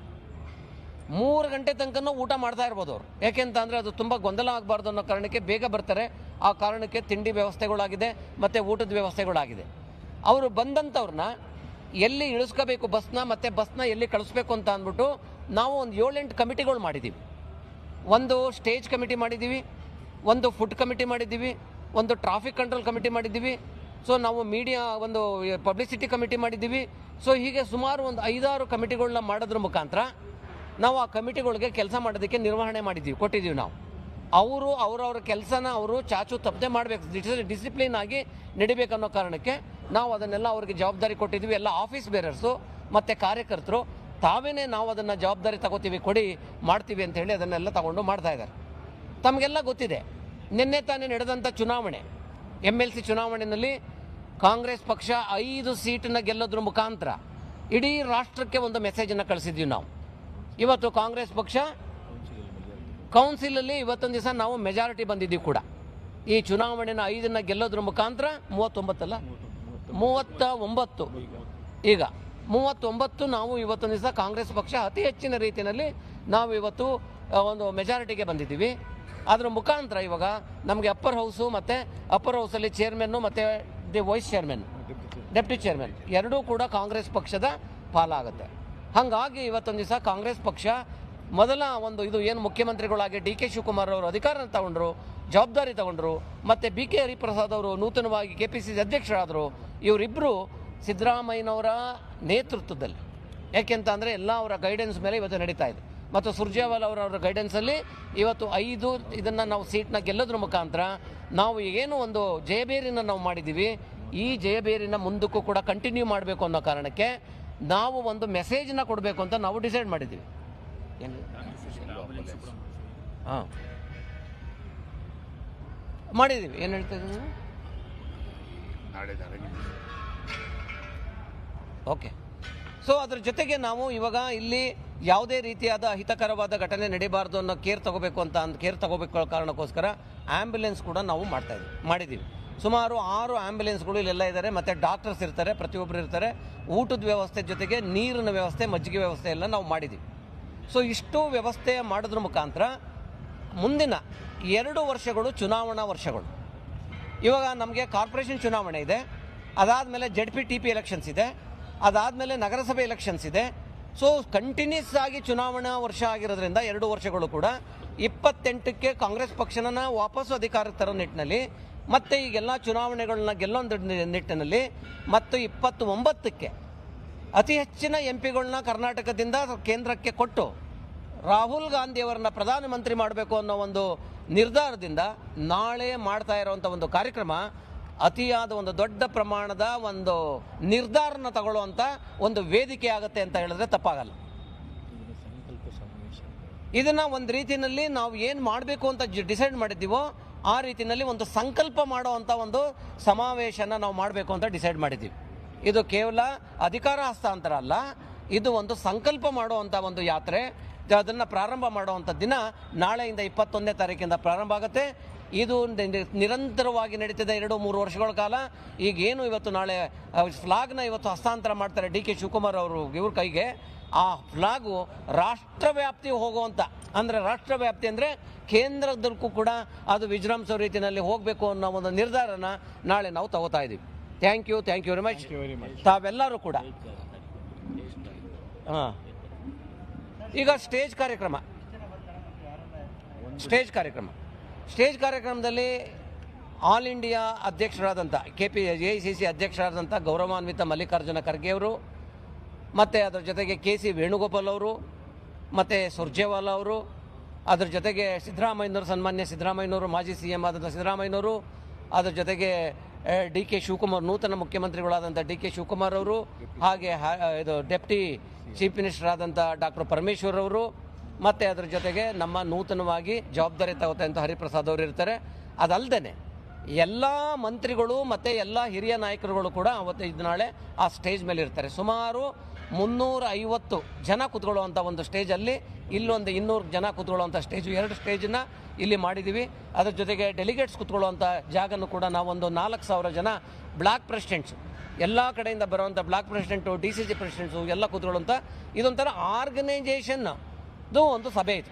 3 ಗಂಟೆ ತನಕ ಊಟ ಮಾಡ್ತಾ ಇರ್ಬೋದು ಅವರು. ಯಾಕೆಂತಂದರೆ ಅದು ತುಂಬ ಗೊಂದಲ ಆಗಬಾರ್ದು ಅನ್ನೋ ಕಾರಣಕ್ಕೆ ಬೇಗ ಬರ್ತಾರೆ. ಆ ಕಾರಣಕ್ಕೆ ತಿಂಡಿ ವ್ಯವಸ್ಥೆಗಳಾಗಿದೆ ಮತ್ತು ಊಟದ ವ್ಯವಸ್ಥೆಗಳಾಗಿದೆ. ಅವರು ಬಂದಂಥವ್ರನ್ನ ಎಲ್ಲಿ ಇಳಿಸ್ಕೋಬೇಕು ಬಸ್ನ ಮತ್ತು ಬಸ್ನ ಎಲ್ಲಿ ಕಳಿಸ್ಬೇಕು ಅಂತ ಅಂದ್ಬಿಟ್ಟು ನಾವು ಒಂದು 7-8 ಕಮಿಟಿಗಳು ಮಾಡಿದ್ದೀವಿ. ಒಂದು ಸ್ಟೇಜ್ ಕಮಿಟಿ ಮಾಡಿದ್ದೀವಿ, ಒಂದು ಫುಡ್ ಕಮಿಟಿ ಮಾಡಿದ್ದೀವಿ, ಒಂದು ಟ್ರಾಫಿಕ್ ಕಂಟ್ರೋಲ್ ಕಮಿಟಿ ಮಾಡಿದ್ದೀವಿ. ಸೊ ನಾವು ಮೀಡಿಯಾ ಒಂದು ಪಬ್ಲಿಸಿಟಿ ಕಮಿಟಿ ಮಾಡಿದ್ದೀವಿ. ಸೊ ಹೀಗೆ ಸುಮಾರು ಒಂದು 5-6 ಕಮಿಟಿಗಳನ್ನ ಮಾಡೋದ್ರ ಮುಖಾಂತರ ನಾವು ಆ ಕಮಿಟಿಗಳಿಗೆ ಕೆಲಸ ಮಾಡೋದಕ್ಕೆ ನಿರ್ವಹಣೆ ಕೊಟ್ಟಿದ್ದೀವಿ. ನಾವು ಅವರವ್ರ ಕೆಲಸನ ಅವರು ಚಾಚು ತಪ್ಪದೆ ಮಾಡಬೇಕು, ಡಿಸಿಪ್ಲಿನ್ ಆಗಿ ನಡಿಬೇಕನ್ನೋ ಕಾರಣಕ್ಕೆ ನಾವು ಅದನ್ನೆಲ್ಲ ಅವ್ರಿಗೆ ಜವಾಬ್ದಾರಿ ಕೊಟ್ಟಿದ್ವಿ. ಎಲ್ಲ ಆಫೀಸ್ ಬೇರರ್ಸು ಮತ್ತು ಕಾರ್ಯಕರ್ತರು ತಾವೇನೇ ನಾವು ಅದನ್ನು ಜವಾಬ್ದಾರಿ ತಗೋತೀವಿ, ಕೊಡಿ, ಮಾಡ್ತೀವಿ ಅಂತ ಹೇಳಿ ಅದನ್ನೆಲ್ಲ ತಗೊಂಡು ಮಾಡ್ತಾ ಇದ್ದಾರೆ. ತಮಗೆಲ್ಲ ಗೊತ್ತಿದೆ, ನಿನ್ನೆ ತಾನೇ ನಡೆದಂಥ ಚುನಾವಣೆ MLC ಚುನಾವಣೆಯಲ್ಲಿ ಕಾಂಗ್ರೆಸ್ ಪಕ್ಷ 5 ಸೀಟನ್ನ ಗೆಲ್ಲೋದ್ರ ಮುಖಾಂತರ ಇಡೀ ರಾಷ್ಟ್ರಕ್ಕೆ ಒಂದು ಮೆಸೇಜನ್ನು ಕಳಿಸಿದ್ವಿ. ನಾವು ಇವತ್ತು ಕಾಂಗ್ರೆಸ್ ಪಕ್ಷ ಕೌನ್ಸಿಲಲ್ಲಿ ಇವತ್ತೊಂದು ದಿವಸ ನಾವು ಮೆಜಾರಿಟಿ ಬಂದಿದ್ದೀವಿ ಕೂಡ. ಈ ಚುನಾವಣೆನ 5 ಗೆಲ್ಲೋದ್ರ ಮುಖಾಂತರ 39 ಈಗ 39 ನಾವು ಇವತ್ತೊಂದು ದಿವಸ ಕಾಂಗ್ರೆಸ್ ಪಕ್ಷ ಅತಿ ಹೆಚ್ಚಿನ ರೀತಿಯಲ್ಲಿ ನಾವು ಇವತ್ತು ಒಂದು ಮೆಜಾರಿಟಿಗೆ ಬಂದಿದ್ದೀವಿ. ಅದರ ಮುಖಾಂತರ ಇವಾಗ ನಮಗೆ ಅಪ್ಪರ್ ಹೌಸು ಮತ್ತು ಅಪ್ಪರ್ ಹೌಸಲ್ಲಿ ಚೇರ್ಮನ್ನು ಮತ್ತು ವೈಸ್ ಚೇರ್ಮನ್, ಡೆಪ್ಟಿ ಚೇರ್ಮನ್ ಎರಡೂ ಕೂಡ ಕಾಂಗ್ರೆಸ್ ಪಕ್ಷದ ಪಾಲಾಗುತ್ತೆ. ಹಾಗಾಗಿ ಇವತ್ತೊಂದು ದಿವಸ ಕಾಂಗ್ರೆಸ್ ಪಕ್ಷ ಮೊದಲ ಒಂದು ಇದು ಏನು ಮುಖ್ಯಮಂತ್ರಿಗಳಾಗಿ DK ಶಿವಕುಮಾರ್ ಅವರು ಅಧಿಕಾರ ತಗೊಂಡ್ರು, ಜವಾಬ್ದಾರಿ ತಗೊಂಡ್ರು, ಮತ್ತು BK ಹರಿಪ್ರಸಾದ್ ಅವರು ನೂತನವಾಗಿ KPCC ಅಧ್ಯಕ್ಷರಾದರು. ಇವರಿಬ್ಬರು ಸಿದ್ದರಾಮಯ್ಯನವರ ನೇತೃತ್ವದಲ್ಲಿ, ಯಾಕೆಂತ ಅಂದರೆ ಎಲ್ಲ ಅವರ ಗೈಡೆನ್ಸ್ ಮೇಲೆ ಇವತ್ತು ನಡೀತಾ ಇದೆ. ಮತ್ತು ಸುರ್ಜೇವಾಲಾ ಅವರ ಗೈಡೆನ್ಸಲ್ಲಿ ಇವತ್ತು 5 ಇದನ್ನು ನಾವು ಸೀಟ್ನ ಗೆಲ್ಲೋದ್ರ ಮುಖಾಂತರ ನಾವು ಏನು ಒಂದು ಜಯಬೇರಿನ ನಾವು ಮಾಡಿದ್ದೀವಿ, ಈ ಜಯಬೇರಿನ ಮುಂದಕ್ಕೂ ಕೂಡ ಕಂಟಿನ್ಯೂ ಮಾಡಬೇಕು ಅನ್ನೋ ಕಾರಣಕ್ಕೆ ನಾವು ಒಂದು ಮೆಸೇಜನ್ನ ಕೊಡಬೇಕು ಅಂತ ನಾವು ಡಿಸೈಡ್ ಮಾಡಿದ್ದೀವಿ. ಹಾಂ ಮಾಡಿದ್ದೀವಿ. ಏನು ಹೇಳ್ತಾ ಇದ್ದೀನಿ? ಓಕೆ. ಸೊ ಅದ್ರ ಜೊತೆಗೆ ನಾವು ಇವಾಗ ಇಲ್ಲಿ ಯಾವುದೇ ರೀತಿಯಾದ ಅಹಿತಕರವಾದ ಘಟನೆ ನಡೀಬಾರ್ದು ಅನ್ನೋ ಕೇರ್ ತಗೋಬೇಕು ಕಾರಣಕ್ಕೋಸ್ಕರ ಆ್ಯಂಬುಲೆನ್ಸ್ ಕೂಡ ನಾವು ಮಾಡಿದ್ದೀವಿ. ಸುಮಾರು 6 ಆ್ಯಂಬುಲೆನ್ಸ್ಗಳು ಇಲ್ಲೆಲ್ಲ ಇದ್ದಾರೆ, ಮತ್ತು ಡಾಕ್ಟರ್ಸ್ ಇರ್ತಾರೆ, ಪ್ರತಿಯೊಬ್ಬರು ಇರ್ತಾರೆ. ಊಟದ ವ್ಯವಸ್ಥೆ ಜೊತೆಗೆ ನೀರಿನ ವ್ಯವಸ್ಥೆ, ಮಜ್ಜಿಗೆ ವ್ಯವಸ್ಥೆ ಎಲ್ಲ ನಾವು ಮಾಡಿದ್ದೀವಿ. ಸೊ ಇಷ್ಟು ವ್ಯವಸ್ಥೆ ಮಾಡೋದ್ರ ಮುಖಾಂತರ ಮುಂದಿನ 2 ವರ್ಷಗಳು ಚುನಾವಣಾ ವರ್ಷಗಳು. ಇವಾಗ ನಮಗೆ ಕಾರ್ಪೊರೇಷನ್ ಚುನಾವಣೆ ಇದೆ, ಅದಾದಮೇಲೆ ZPTP ಎಲೆಕ್ಷನ್ಸ್ ಇದೆ, ಅದಾದಮೇಲೆ ನಗರಸಭೆ ಎಲೆಕ್ಷನ್ಸ್ ಇದೆ. ಸೊ ಕಂಟಿನ್ಯೂಸ್ ಆಗಿ ಚುನಾವಣಾ ವರ್ಷ ಆಗಿರೋದ್ರಿಂದ 2 ವರ್ಷಗಳು ಕೂಡ 28ಕ್ಕೆ ಕಾಂಗ್ರೆಸ್ ಪಕ್ಷನ ವಾಪಸ್ಸು ಅಧಿಕಾರಕ್ಕೆ ತರೋ ನಿಟ್ಟಿನಲ್ಲಿ, ಮತ್ತು ಈಗೆಲ್ಲ ಚುನಾವಣೆಗಳನ್ನ ಗೆಲ್ಲೊಂದು ನಿಟ್ಟಿನಲ್ಲಿ, ಮತ್ತು 29ಕ್ಕೆ ಅತಿ ಹೆಚ್ಚಿನ MP ಕರ್ನಾಟಕದಿಂದ ಕೇಂದ್ರಕ್ಕೆ ಕೊಟ್ಟು ರಾಹುಲ್ ಗಾಂಧಿಯವರನ್ನ ಪ್ರಧಾನಮಂತ್ರಿ ಮಾಡಬೇಕು ಅನ್ನೋ ಒಂದು ನಿರ್ಧಾರದಿಂದ ನಾಳೆ ಮಾಡ್ತಾ ಇರುವಂಥ ಒಂದು ಕಾರ್ಯಕ್ರಮ ಅತಿಯಾದ ಒಂದು ದೊಡ್ಡ ಪ್ರಮಾಣದ ಒಂದು ನಿರ್ಧಾರನ ತಗೊಳ್ಳುವಂಥ ಒಂದು ವೇದಿಕೆ ಆಗುತ್ತೆ ಅಂತ ಹೇಳಿದ್ರೆ ತಪ್ಪಾಗಲ್ಲ. ಇದನ್ನು ಒಂದು ರೀತಿಯಲ್ಲಿ ನಾವು ಏನು ಮಾಡಬೇಕು ಅಂತ ಡಿಸೈಡ್ ಮಾಡಿದ್ದೀವೋ ಆ ರೀತಿಯಲ್ಲಿ ಒಂದು ಸಂಕಲ್ಪ ಮಾಡುವಂಥ ಒಂದು ಸಮಾವೇಶನ ನಾವು ಮಾಡಬೇಕು ಅಂತ ಡಿಸೈಡ್ ಮಾಡಿದ್ದೀವಿ. ಇದು ಕೇವಲ ಅಧಿಕಾರ ಹಸ್ತಾಂತರ ಅಲ್ಲ, ಇದು ಒಂದು ಸಂಕಲ್ಪ ಮಾಡುವಂಥ ಒಂದು ಯಾತ್ರೆ. ಅದನ್ನು ಪ್ರಾರಂಭ ಮಾಡುವಂಥ ದಿನ ನಾಳೆಯಿಂದ 21ನೇ ತಾರೀಕಿಂದ ಪ್ರಾರಂಭ ಆಗುತ್ತೆ. ಇದು ನಿರಂತರವಾಗಿ ನಡೀತಿದೆ 2-3 ವರ್ಷಗಳ ಕಾಲ. ಈಗೇನು ಇವತ್ತು ನಾಳೆ ಫ್ಲಾಗ್ನ ಇವತ್ತು ಹಸ್ತಾಂತರ ಮಾಡ್ತಾರೆ DK ಶಿವಕುಮಾರ್ ಅವರು ಇವ್ರ ಕೈಗೆ. ಆ ಫ್ಲಾಗು ರಾಷ್ಟ್ರವ್ಯಾಪ್ತಿ ಹೋಗುವಂಥ, ಅಂದರೆ ರಾಷ್ಟ್ರವ್ಯಾಪ್ತಿ ಅಂದರೆ ಕೇಂದ್ರದಕ್ಕೂ ಕೂಡ ಅದು ವಿಜೃಂಭಿಸೋ ರೀತಿಯಲ್ಲಿ ಹೋಗಬೇಕು ಅನ್ನೋ ಒಂದು ನಿರ್ಧಾರನ ನಾಳೆ ನಾವು ತಗೋತಾ ಇದ್ದೀವಿ. Thank you very much. ತಾವೆಲ್ಲರೂ ಕೂಡ ಹಾಂ ಈಗ ಸ್ಟೇಜ್ ಕಾರ್ಯಕ್ರಮದಲ್ಲಿ ಆಲ್ ಇಂಡಿಯಾ ಅಧ್ಯಕ್ಷರಾದಂಥ AICC ಅಧ್ಯಕ್ಷರಾದಂಥ ಗೌರವಾನ್ವಿತ ಮಲ್ಲಿಕಾರ್ಜುನ ಖರ್ಗೆ ಅವರು, ಮತ್ತು ಅದರ ಜೊತೆಗೆ KC ವೇಣುಗೋಪಾಲ್ ಅವರು, ಮತ್ತು ಸುರ್ಜೇವಾಲಾ ಅವರು, ಅದರ ಜೊತೆಗೆ ಸನ್ಮಾನ್ಯ ಸಿದ್ದರಾಮಯ್ಯನವರು, ಮಾಜಿ CM ಆದಂಥ ಸಿದ್ದರಾಮಯ್ಯನವರು, ಅದರ ಜೊತೆಗೆ DK ಶಿವಕುಮಾರ್, ನೂತನ ಮುಖ್ಯಮಂತ್ರಿಗಳಾದಂಥ DK ಶಿವಕುಮಾರ್ ಅವರು, ಹಾಗೆ ಇದು ಡೆಪ್ಟಿ ಚೀಫ್ ಮಿನಿಸ್ಟರ್ ಆದಂಥ ಡಾಕ್ಟರ್ ಪರಮೇಶ್ವರ್ ಅವರು, ಮತ್ತು ಅದರ ಜೊತೆಗೆ ನಮ್ಮ ನೂತನವಾಗಿ ಜವಾಬ್ದಾರಿ ತಗೋತಂಥ ಹರಿಪ್ರಸಾದ್ ಅವರು ಇರ್ತಾರೆ. ಅದಲ್ಲದೆ ಎಲ್ಲ ಮಂತ್ರಿಗಳು ಮತ್ತು ಎಲ್ಲ ಹಿರಿಯ ನಾಯಕರುಗಳು ಕೂಡ ಅವತ್ತು ನಾಳೆ ಆ ಸ್ಟೇಜ್ ಮೇಲೆ ಇರ್ತಾರೆ. ಸುಮಾರು 350 ಜನ ಕೂತ್ಕೊಳ್ಳುವಂಥ ಒಂದು ಸ್ಟೇಜಲ್ಲಿ, ಇಲ್ಲೊಂದು 200 ಜನ ಕೂತ್ಕೊಳ್ಳುವಂಥ ಸ್ಟೇಜು, 2 ಸ್ಟೇಜನ್ನ ಇಲ್ಲಿ ಮಾಡಿದ್ದೀವಿ. ಅದ್ರ ಜೊತೆಗೆ ಡೆಲಿಗೇಟ್ಸ್ ಕೂತ್ಕೊಳ್ಳುವಂಥ ಜಾಗನೂ ಕೂಡ ನಾವೊಂದು 4000 ಜನ ಬ್ಲಾಕ್ ಪ್ರೆಸಿಡೆಂಟ್ಸು, ಎಲ್ಲ ಕಡೆಯಿಂದ ಬರುವಂಥ ಬ್ಲಾಕ್ ಪ್ರೆಸಿಡೆಂಟು, DCC ಪ್ರೆಸಿಡೆಂಟ್ಸು ಎಲ್ಲ ಕೂತ್ಕೊಳ್ಳುವಂಥ ಇದೊಂಥರ ಆರ್ಗನೈಜೇಷನ್ದು ಒಂದು ಸಭೆ ಇದು.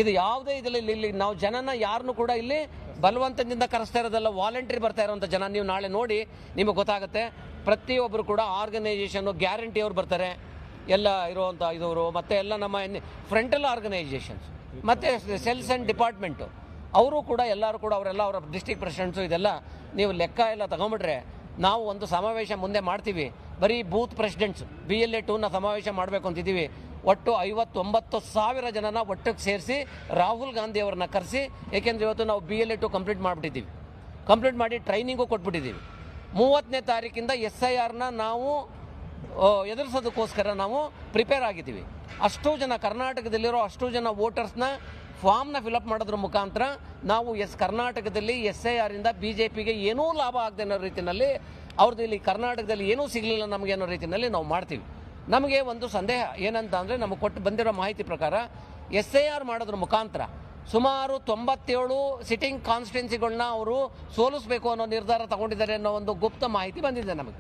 ಇದು ಯಾವುದೇ ಇದರಲ್ಲಿ ಇಲ್ಲಿ ನಾವು ಜನನ ಯಾರನ್ನು ಕೂಡ ಇಲ್ಲಿ ಬಲವಂತದಿಂದ ಕರೆಸ್ತಾ ಇರೋದಲ್ಲ, ವಾಲಂಟ್ರಿ ಬರ್ತಾ ಇರೋಂಥ ಜನ. ನೀವು ನಾಳೆ ನೋಡಿ ನಿಮಗೆ ಗೊತ್ತಾಗುತ್ತೆ. ಪ್ರತಿಯೊಬ್ಬರು ಕೂಡ ಆರ್ಗನೈಸೇಷನ್ನು ಗ್ಯಾರಂಟಿ ಅವ್ರು ಬರ್ತಾರೆ, ಎಲ್ಲ ಇರುವಂಥ ಇದವರು, ಮತ್ತು ಎಲ್ಲ ನಮ್ಮ ಫ್ರಂಟಲ್ ಆರ್ಗನೈಸೇಷನ್ಸ್ ಮತ್ತು ಸೆಲ್ಸ್ ಆ್ಯಂಡ್ ಡಿಪಾರ್ಟ್ಮೆಂಟು ಅವರು ಕೂಡ ಎಲ್ಲರೂ ಕೂಡ ಅವರೆಲ್ಲ ಅವರ ಡಿಸ್ಟ್ರಿಕ್ಟ್ ಪ್ರೆಸಿಡೆಂಟ್ಸು ಇದೆಲ್ಲ ನೀವು ಲೆಕ್ಕ ಎಲ್ಲ ತಗೊಂಬಿಟ್ರೆ ನಾವು ಒಂದು ಸಮಾವೇಶ ಮುಂದೆ ಮಾಡ್ತೀವಿ. ಬರೀ ಬೂತ್ ಪ್ರೆಸಿಡೆಂಟ್ಸ್ BLA 2ನ ಸಮಾವೇಶ ಮಾಡಬೇಕು ಅಂತಿದ್ದೀವಿ. ಒಟ್ಟು 59,000 ಜನನ ಒಟ್ಟಿಗೆ ಸೇರಿಸಿ ರಾಹುಲ್ ಗಾಂಧಿ ಅವ್ರನ್ನ ಕರೆಸಿ, ಏಕೆಂದರೆ ಇವತ್ತು ನಾವು BLA 2 ಕಂಪ್ಲೀಟ್ ಮಾಡಿಬಿಟ್ಟಿದ್ದೀವಿ. ಕಂಪ್ಲೀಟ್ ಮಾಡಿ ಟ್ರೈನಿಂಗು ಕೊಟ್ಬಿಟ್ಟಿದ್ದೀವಿ. 30ನೇ ತಾರೀಕಿಂದ SIRನ ನಾವು ಎದುರಿಸೋದಕ್ಕೋಸ್ಕರ ನಾವು ಪ್ರಿಪೇರ್ ಆಗಿದ್ದೀವಿ. ಅಷ್ಟು ಜನ ಕರ್ನಾಟಕದಲ್ಲಿರೋ ಅಷ್ಟು ಜನ ವೋಟರ್ಸ್ನ ಫಾರ್ಮ್ನ ಫಿಲಪ್ ಮಾಡೋದ್ರ ಮುಖಾಂತರ ನಾವು ಕರ್ನಾಟಕದಲ್ಲಿ SIRಯಿಂದ BJPಗೆ ಏನೂ ಲಾಭ ಆಗದೆ ಅನ್ನೋ ರೀತಿಯಲ್ಲಿ ಅವ್ರದ್ದು ಇಲ್ಲಿ ಕರ್ನಾಟಕದಲ್ಲಿ ಏನೂ ಸಿಗಲಿಲ್ಲ ನಮಗೆ ಅನ್ನೋ ರೀತಿಯಲ್ಲಿ ನಾವು ಮಾಡ್ತೀವಿ. ನಮಗೆ ಒಂದು ಸಂದೇಹ ಏನಂತ ಅಂದರೆ, ನಮಗೆ ಕೊಟ್ಟು ಬಂದಿರೋ ಮಾಹಿತಿ ಪ್ರಕಾರ SIR ಮಾಡೋದ್ರ ಮುಖಾಂತರ ಸುಮಾರು 97 ಸಿಟ್ಟಿಂಗ್ ಕಾನ್ಸ್ಟಿಟ್ಯೂನ್ಸಿಗಳನ್ನ ಅವರು ಸೋಲಿಸಬೇಕು ಅನ್ನೋ ನಿರ್ಧಾರ ತಗೊಂಡಿದ್ದಾರೆ ಅನ್ನೋ ಒಂದು ಗುಪ್ತ ಮಾಹಿತಿ ಬಂದಿದೆ ನಮಗೆ.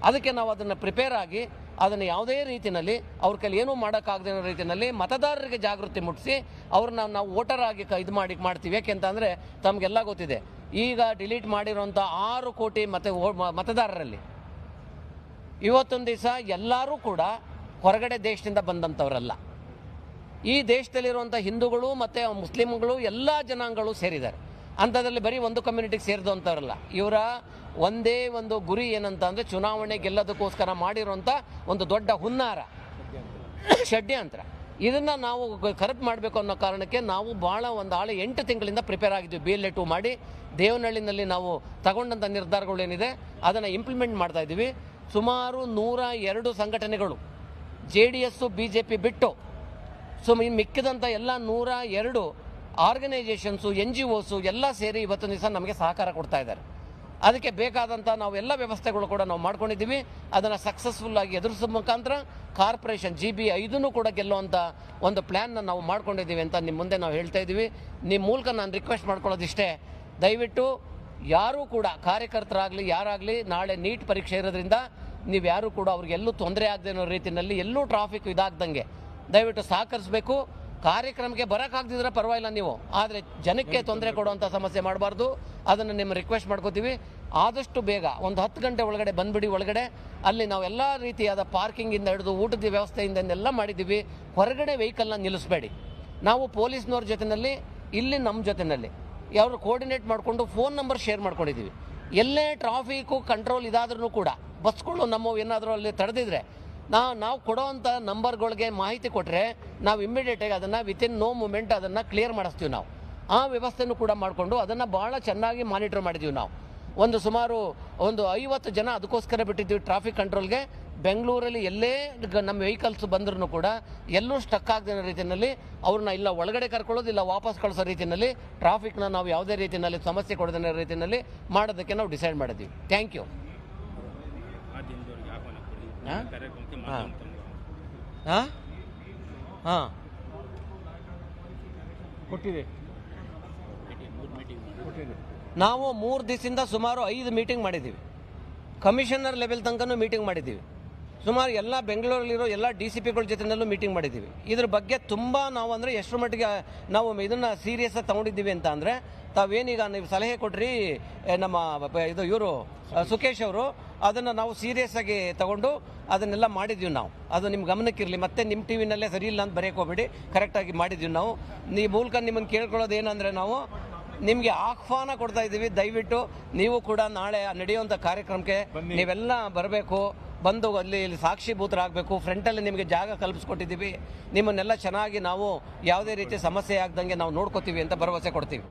ಅದಕ್ಕೆ ನಾವು ಅದನ್ನು ಪ್ರಿಪೇರ್ ಆಗಿ ಅದನ್ನು ಯಾವುದೇ ರೀತಿಯಲ್ಲಿ ಅವ್ರ ಕೈಲಿ ಏನೂ ಮಾಡೋಕ್ಕಾಗದೇ ಅನ್ನೋ ರೀತಿಯಲ್ಲಿ ಮತದಾರರಿಗೆ ಜಾಗೃತಿ ಮುಟ್ಟಿಸಿ ಅವ್ರನ್ನ ನಾವು ವೋಟರ್ ಆಗಿ ಇದು ಮಾಡ್ತೀವಿ. ಯಾಕೆಂತಂದರೆ ತಮಗೆಲ್ಲ ಗೊತ್ತಿದೆ, ಈಗ ಡಿಲೀಟ್ ಮಾಡಿರೋಂಥ 6 ಕೋಟಿ ಮತದಾರರಲ್ಲಿ ಇವತ್ತೊಂದು ದಿವಸ ಎಲ್ಲರೂ ಕೂಡ ಹೊರಗಡೆ ದೇಶದಿಂದ ಬಂದಂಥವರಲ್ಲ. ಈ ದೇಶದಲ್ಲಿರುವಂಥ ಹಿಂದೂಗಳು ಮತ್ತು ಮುಸ್ಲಿಮ್ಗಳು ಎಲ್ಲ ಜನಾಂಗಗಳು ಸೇರಿದ್ದಾರೆ. ಅಂಥದ್ರಲ್ಲಿ ಬರೀ ಒಂದು ಕಮ್ಯುನಿಟಿಗೆ ಸೇರಿದಂಥವ್ರಲ್ಲ. ಇವರ ಒಂದೇ ಒಂದು ಗುರಿ ಏನಂತ ಅಂದರೆ, ಚುನಾವಣೆ ಗೆಲ್ಲೋದಕ್ಕೋಸ್ಕರ ಮಾಡಿರೋಂಥ ಒಂದು ದೊಡ್ಡ ಹುನ್ನಾರ, ಷಡ್ಯಂತ್ರ. ಇದನ್ನು ನಾವು ಕರೆಕ್ಟ್ ಮಾಡಬೇಕು ಅನ್ನೋ ಕಾರಣಕ್ಕೆ ನಾವು ಭಾಳ ಒಂದು 8 ತಿಂಗಳಿಂದ ಪ್ರಿಪೇರ್ ಆಗಿದ್ವಿ. BLA 2 ಮಾಡಿ ದೇವನಹಳ್ಳಿನಲ್ಲಿ ನಾವು ತಗೊಂಡಂಥ ನಿರ್ಧಾರಗಳೇನಿದೆ ಅದನ್ನು ಇಂಪ್ಲಿಮೆಂಟ್ ಮಾಡ್ತಾ ಇದ್ದೀವಿ. ಸುಮಾರು 102 ಸಂಘಟನೆಗಳು JDS BJP ಬಿಟ್ಟು ಮಿಕ್ಕಿದಂಥ ಎಲ್ಲ 102 ಆರ್ಗನೈಸೇಷನ್ಸು NGOಸು ಎಲ್ಲ ಸೇರಿ ಇವತ್ತೊಂದು ದಿವಸ ನಮಗೆ ಸಹಕಾರ ಕೊಡ್ತಾ ಇದ್ದಾರೆ. ಅದಕ್ಕೆ ಬೇಕಾದಂಥ ನಾವೆಲ್ಲ ವ್ಯವಸ್ಥೆಗಳು ಕೂಡ ನಾವು ಮಾಡ್ಕೊಂಡಿದ್ದೀವಿ. ಅದನ್ನು ಸಕ್ಸಸ್ಫುಲ್ಲಾಗಿ ಎದುರಿಸೋ ಮುಖಾಂತರ ಕಾರ್ಪೊರೇಷನ್ GB 5 ಕೂಡ ಗೆಲ್ಲುವಂಥ ಒಂದು ಪ್ಲ್ಯಾನ್ನ ನಾವು ಮಾಡ್ಕೊಂಡಿದ್ದೀವಿ ಅಂತ ನಿಮ್ಮ ಮುಂದೆ ನಾವು ಹೇಳ್ತಾ ಇದ್ದೀವಿ. ನಿಮ್ಮ ಮೂಲಕ ನಾನು ರಿಕ್ವೆಸ್ಟ್ ಮಾಡ್ಕೊಳ್ಳೋದಿಷ್ಟೇ, ದಯವಿಟ್ಟು ಯಾರೂ ಕೂಡ ಕಾರ್ಯಕರ್ತರಾಗಲಿ ಯಾರಾಗಲಿ ನಾಳೆ ನೀಟ್ ಪರೀಕ್ಷೆ ಇರೋದ್ರಿಂದ ನೀವು ಯಾರೂ ಕೂಡ ಅವ್ರಿಗೆಲ್ಲೂ ತೊಂದರೆ ಆಗದೆ ಅನ್ನೋ ರೀತಿಯಲ್ಲಿ ಎಲ್ಲೂ ಟ್ರಾಫಿಕ್ ಇದಾಗ್ದಂಗೆ ದಯವಿಟ್ಟು ಸಹಕರಿಸಬೇಕು. ಕಾರ್ಯಕ್ರಮಕ್ಕೆ ಬರೋಕ್ಕಾಗ್ದಿದ್ರೆ ಪರವಾಗಿಲ್ಲ ನೀವು, ಆದರೆ ಜನಕ್ಕೆ ತೊಂದರೆ ಕೊಡುವಂಥ ಸಮಸ್ಯೆ ಮಾಡಬಾರ್ದು. ಅದನ್ನು ನಿಮ್ಮ ರಿಕ್ವೆಸ್ಟ್ ಮಾಡ್ಕೋತೀವಿ. ಆದಷ್ಟು ಬೇಗ ಒಂದು 10 ಗಂಟೆ ಒಳಗಡೆ ಬಂದುಬಿಡಿ. ಒಳಗಡೆ ಅಲ್ಲಿ ನಾವು ಎಲ್ಲ ರೀತಿಯಾದ ಪಾರ್ಕಿಂಗಿಂದ ಹಿಡಿದು ಊಟದ ವ್ಯವಸ್ಥೆಯಿಂದ ಎಲ್ಲ ಮಾಡಿದ್ದೀವಿ. ಹೊರಗಡೆ ವೆಹಿಕಲ್ನ ನಿಲ್ಲಿಸಬೇಡಿ. ನಾವು ಪೊಲೀಸ್ನವ್ರ ಜೊತೆಯಲ್ಲಿ ಇಲ್ಲಿ ನಮ್ಮ ಜೊತೆಯಲ್ಲಿ ಯಾರು ಕೋರ್ಡಿನೇಟ್ ಮಾಡಿಕೊಂಡು ಫೋನ್ ನಂಬರ್ ಶೇರ್ ಮಾಡ್ಕೊಂಡಿದ್ದೀವಿ. ಎಲ್ಲೇ ಟ್ರಾಫಿಕ್ಕು ಕಂಟ್ರೋಲ್ ಇದಾದ್ರೂ ಕೂಡ ಬಸ್ಗಳು ನಮ್ಮವು ಏನಾದರೂ ಅಲ್ಲಿ ತಡೆದಿದ್ರೆ ನಾವು ಕೊಡೋವಂಥ ನಂಬರ್ಗಳಿಗೆ ಮಾಹಿತಿ ಕೊಟ್ಟರೆ ನಾವು ಇಮ್ಮಿಡಿಯೇಟಾಗಿ ಅದನ್ನು ವಿತಿನ್ ನೋ ಮೂಮೆಂಟ್ ಅದನ್ನು ಕ್ಲಿಯರ್ ಮಾಡಿಸ್ತೀವಿ. ನಾವು ಆ ವ್ಯವಸ್ಥೆನೂ ಕೂಡ ಮಾಡಿಕೊಂಡು ಅದನ್ನು ಭಾಳ ಚೆನ್ನಾಗಿ ಮಾನಿಟರ್ ಮಾಡಿದ್ದೀವಿ. ನಾವು ಸುಮಾರು 50 ಜನ ಅದಕ್ಕೋಸ್ಕರ ಬಿಟ್ಟಿದ್ದೀವಿ ಟ್ರಾಫಿಕ್ ಕಂಟ್ರೋಲ್ಗೆ. ಬೆಂಗಳೂರಲ್ಲಿ ಎಲ್ಲೇ ನಮ್ಮ ವೆಹಿಕಲ್ಸ್ ಬಂದ್ರೂ ಕೂಡ ಎಲ್ಲೂ ಸ್ಟಕ್ ಆಗದ ರೀತಿಯಲ್ಲಿ ಅವ್ರನ್ನ ಇಲ್ಲ ಒಳಗಡೆ ಕರ್ಕೊಳ್ಳೋದು ಇಲ್ಲ ವಾಪಸ್ ಕಳಿಸೋ ರೀತಿಯಲ್ಲಿ ಟ್ರಾಫಿಕ್ನ ನಾವು ಯಾವುದೇ ರೀತಿಯಲ್ಲಿ ಸಮಸ್ಯೆ ಕೊಡದೇ ರೀತಿಯಲ್ಲಿ ಮಾಡೋದಕ್ಕೆ ನಾವು ಡಿಸೈಡ್ ಮಾಡಿದ್ದೀವಿ. Thank you. ನಾವು 3 ದಿವಸದಿಂದ ಸುಮಾರು 5 ಮೀಟಿಂಗ್ ಮಾಡಿದ್ದೀವಿ. ಕಮಿಷನರ್ ಲೆವೆಲ್ ತನಕನೂ ಮೀಟಿಂಗ್ ಮಾಡಿದ್ದೀವಿ. ಸುಮಾರು ಎಲ್ಲ ಬೆಂಗಳೂರಲ್ಲಿರೋ ಎಲ್ಲ DCPಗಳ ಜೊತೆಯಲ್ಲೂ ಮೀಟಿಂಗ್ ಮಾಡಿದ್ದೀವಿ. ಇದ್ರ ಬಗ್ಗೆ ತುಂಬ ನಾವು ಅಂದರೆ ಎಷ್ಟರ ಮಟ್ಟಿಗೆ ನಾವು ಇದನ್ನು ಸೀರಿಯಸ್ಸಾಗಿ ತೊಗೊಂಡಿದ್ದೀವಿ ಅಂತ ಅಂದರೆ, ತಾವೇನೀಗ ನೀವು ಸಲಹೆ ಕೊಟ್ರಿ ನಮ್ಮ ಇವರು ಸುಖೇಶ್ ಅವರು, ಅದನ್ನು ನಾವು ಸೀರಿಯಸ್ ಆಗಿ ತಗೊಂಡು ಅದನ್ನೆಲ್ಲ ಮಾಡಿದ್ದೀವಿ ನಾವು. ಅದು ನಿಮ್ಮ ಗಮನಕ್ಕಿರಲಿ. ಮತ್ತೆ ನಿಮ್ಮ TVನಲ್ಲೇ ಸರಿ ಇಲ್ಲ ಅಂತ ಬರೆಯೋಕೆ ಹೋಗ್ಬೇಡಿ, ಕರೆಕ್ಟಾಗಿ ಮಾಡಿದ್ದೀವಿ ನಾವು. ಈ ಮೂಲಕ ನಿಮ್ಮನ್ನು ಕೇಳ್ಕೊಳ್ಳೋದು ಏನಂದರೆ, ನಾವು ನಿಮಗೆ ಆಹ್ವಾನ ಕೊಡ್ತಾ ಇದ್ದೀವಿ. ದಯವಿಟ್ಟು ನೀವು ಕೂಡ ನಾಳೆ ನಡೆಯುವಂಥ ಕಾರ್ಯಕ್ರಮಕ್ಕೆ ನೀವೆಲ್ಲ ಬರಬೇಕು. ಬಂದು ಅಲ್ಲಿ ಸಾಕ್ಷಿಭೂತರಾಗಬೇಕು. ಫ್ರಂಟಲ್ಲಿ ನಿಮಗೆ ಜಾಗ ಕಲ್ಪಿಸ್ಕೊಟ್ಟಿದ್ದೀವಿ. ನಿಮ್ಮನ್ನೆಲ್ಲ ಚೆನ್ನಾಗಿ ನಾವು ಯಾವುದೇ ರೀತಿ ಸಮಸ್ಯೆ ಆಗ್ದಂಗೆ ನಾವು ನೋಡ್ಕೋತೀವಿ ಅಂತ ಭರವಸೆ ಕೊಡ್ತೀವಿ.